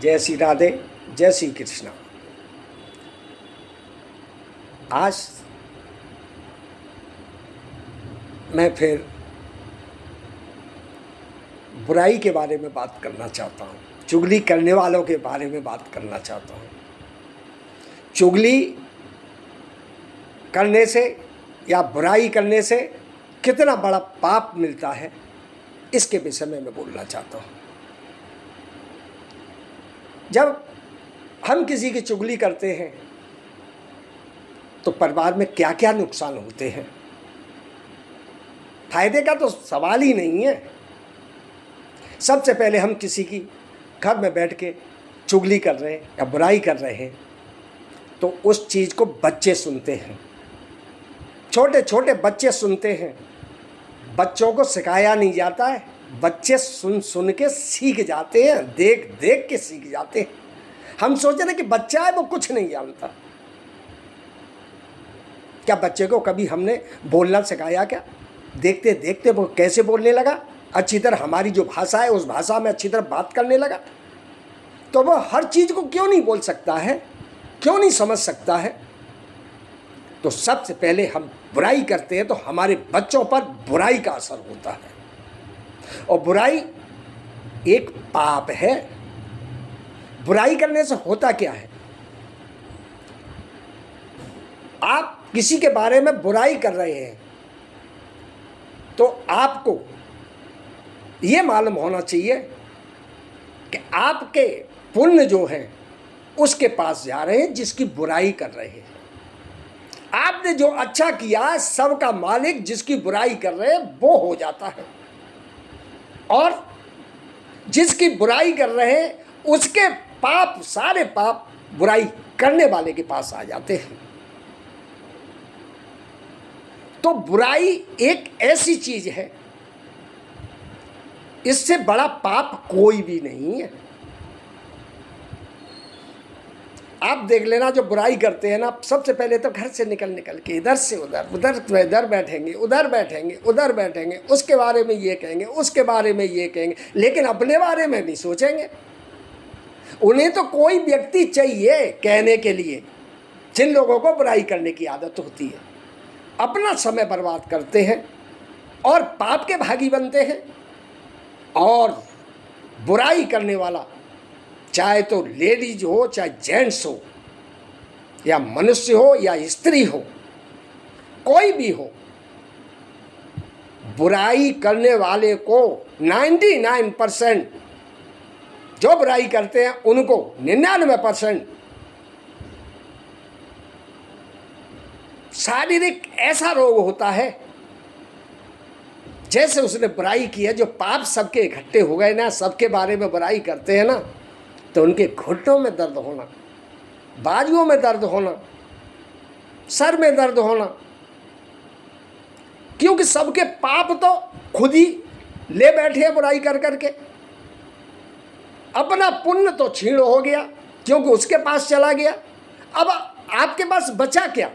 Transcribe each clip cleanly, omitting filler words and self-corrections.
जय श्री राधे, जय श्री कृष्णा। आज मैं फिर बुराई के बारे में बात करना चाहता हूँ, चुगली करने वालों के बारे में बात करना चाहता हूँ। चुगली करने से या बुराई करने से कितना बड़ा पाप मिलता है, इसके विषय में मैं बोलना चाहता हूँ। जब हम किसी की चुगली करते हैं तो परिवार में क्या क्या नुकसान होते हैं, फायदे का तो सवाल ही नहीं है। सबसे पहले हम किसी की घर में बैठ के चुगली कर रहे हैं या बुराई कर रहे हैं तो उस चीज़ को बच्चे सुनते हैं, छोटे छोटे बच्चे सुनते हैं। बच्चों को सिखाया नहीं जाता है, बच्चे सुन सुन के सीख जाते हैं, देख देख के सीख जाते हैं। हम सोच रहे कि बच्चा है वो कुछ नहीं जानता। क्या बच्चे को कभी हमने बोलना सिखाया क्या? देखते देखते वो कैसे बोलने लगा, अच्छी तरह हमारी जो भाषा है उस भाषा में अच्छी तरह बात करने लगा। तो वो हर चीज़ को क्यों नहीं बोल सकता है, क्यों नहीं समझ सकता है? तो सबसे पहले हम बुराई करते हैं तो हमारे बच्चों पर बुराई का असर होता है, और बुराई एक पाप है। बुराई करने से होता क्या है? आप किसी के बारे में बुराई कर रहे हैं तो आपको ये मालूम होना चाहिए कि आपके पुण्य जो हैं उसके पास जा रहे हैं जिसकी बुराई कर रहे हैं। आपने जो अच्छा किया, सबका मालिक जिसकी बुराई कर रहे हैं वो हो जाता है, और जिसकी बुराई कर रहे हैं उसके पाप, सारे पाप बुराई करने वाले के पास आ जाते हैं। तो बुराई एक ऐसी चीज है, इससे बड़ा पाप कोई भी नहीं है। आप देख लेना, जो बुराई करते हैं ना, सबसे पहले तो घर से निकल के इधर से उधर, इधर बैठेंगे, उधर बैठेंगे, उधर बैठेंगे, उसके बारे में ये कहेंगे, उसके बारे में ये कहेंगे, लेकिन अपने बारे में नहीं सोचेंगे। उन्हें तो कोई व्यक्ति चाहिए कहने के लिए। जिन लोगों को बुराई करने की आदत होती है अपना समय बर्बाद करते हैं और पाप के भागी बनते हैं। और बुराई करने वाला, चाहे तो लेडीज हो, चाहे जेंट्स हो, या मनुष्य हो या स्त्री हो, कोई भी हो, बुराई करने वाले को 99% जो बुराई करते हैं उनको 99% शारीरिक ऐसा रोग होता है। जैसे उसने बुराई की है, जो पाप सबके इकट्ठे हो गए ना, सबके बारे में बुराई करते हैं ना, तो उनके घुटनों में दर्द होना, बाजुओं में दर्द होना, सर में दर्द होना, क्योंकि सबके पाप तो खुद ही ले बैठे हैं बुराई कर करके। अपना पुण्य तो छीण हो गया क्योंकि उसके पास चला गया। अब आपके पास बचा क्या?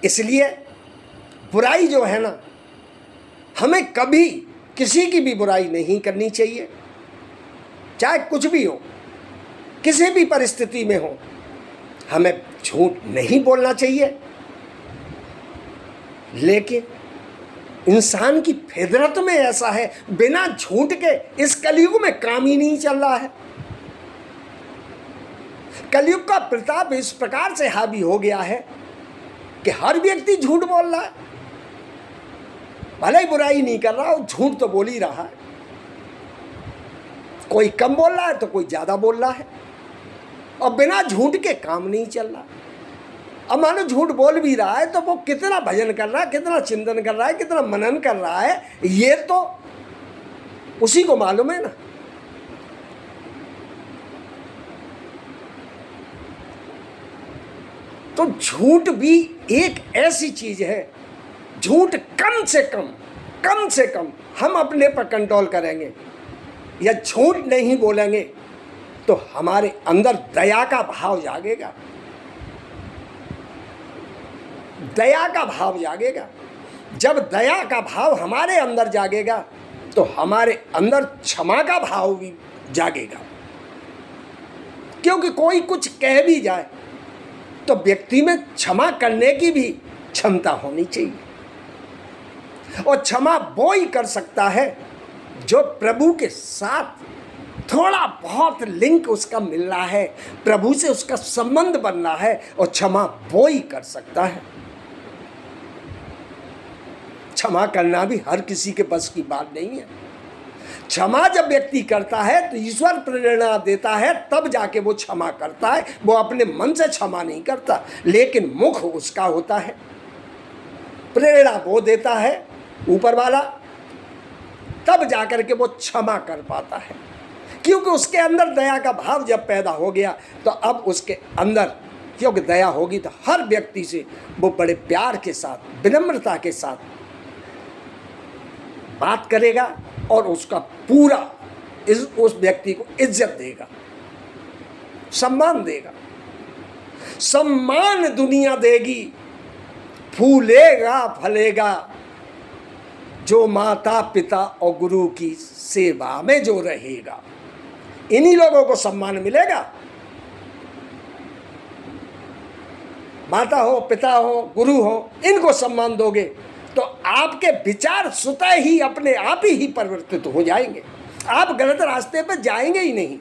इसलिए बुराई जो है ना, हमें कभी किसी की भी बुराई नहीं करनी चाहिए, चाहे कुछ भी हो, किसी भी परिस्थिति में हो। हमें झूठ नहीं बोलना चाहिए, लेकिन इंसान की फितरत में ऐसा है, बिना झूठ के इस कलयुग में काम ही नहीं चल रहा है। कलयुग का प्रताप इस प्रकार से हावी हो गया है कि हर व्यक्ति झूठ बोल रहा है। भले ही बुराई नहीं कर रहा, वो झूठ तो बोल ही रहा है। कोई कम बोल रहा है तो कोई ज़्यादा बोल रहा है, और बिना झूठ के काम नहीं चल रहा। अब मानो झूठ बोल भी रहा है तो वो कितना भजन कर रहा है, कितना चिंतन कर रहा है, कितना मनन कर रहा है, ये तो उसी को मालूम है ना। तो झूठ भी एक ऐसी चीज है, झूठ कम से कम हम अपने पर कंट्रोल करेंगे या झूठ नहीं बोलेंगे तो हमारे अंदर दया का भाव जागेगा, दया का भाव जागेगा। जब दया का भाव हमारे अंदर जागेगा तो हमारे अंदर क्षमा का भाव भी जागेगा। क्योंकि कोई कुछ कह भी जाए तो व्यक्ति में क्षमा करने की भी क्षमता होनी चाहिए। और क्षमा वो ही कर सकता है जो प्रभु के साथ थोड़ा बहुत लिंक उसका मिल रहा है, प्रभु से उसका संबंध बन रहा है, और क्षमा वो ही कर सकता है। क्षमा करना भी हर किसी के बस की बात नहीं है। क्षमा जब व्यक्ति करता है तो ईश्वर प्रेरणा देता है, तब जाके वो क्षमा करता है। वो अपने मन से क्षमा नहीं करता, लेकिन मुख उसका होता है, प्रेरणा वो देता है ऊपर वाला, तब जाकर के वो क्षमा कर पाता है। क्योंकि उसके अंदर दया का भाव जब पैदा हो गया तो अब उसके अंदर क्योंकि दया होगी तो हर व्यक्ति से वो बड़े प्यार के साथ, विनम्रता के साथ बात करेगा और उसका पूरा उस व्यक्ति को इज्जत देगा, सम्मान देगा। सम्मान दुनिया देगी, फूलेगा फलेगा जो माता पिता और गुरु की सेवा में जो रहेगा। इन्हीं लोगों को सम्मान मिलेगा। माता हो, पिता हो, गुरु हो, इनको सम्मान दोगे तो आपके विचार स्वतः ही अपने आप ही परिवर्तित हो जाएंगे। आप गलत रास्ते पर जाएंगे ही नहीं।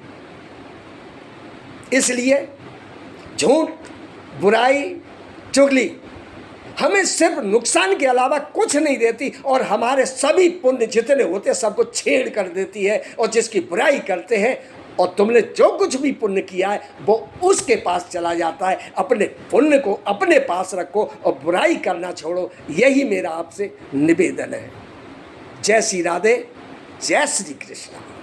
इसलिए झूठ, बुराई, चुगली हमें सिर्फ नुकसान के अलावा कुछ नहीं देती, और हमारे सभी पुण्य जितने होते हैं सबको छेड़ कर देती है। और जिसकी बुराई करते हैं और तुमने जो कुछ भी पुण्य किया है वो उसके पास चला जाता है। अपने पुण्य को अपने पास रखो और बुराई करना छोड़ो, यही मेरा आपसे निवेदन है। जय श्री राधे, जय श्री कृष्ण।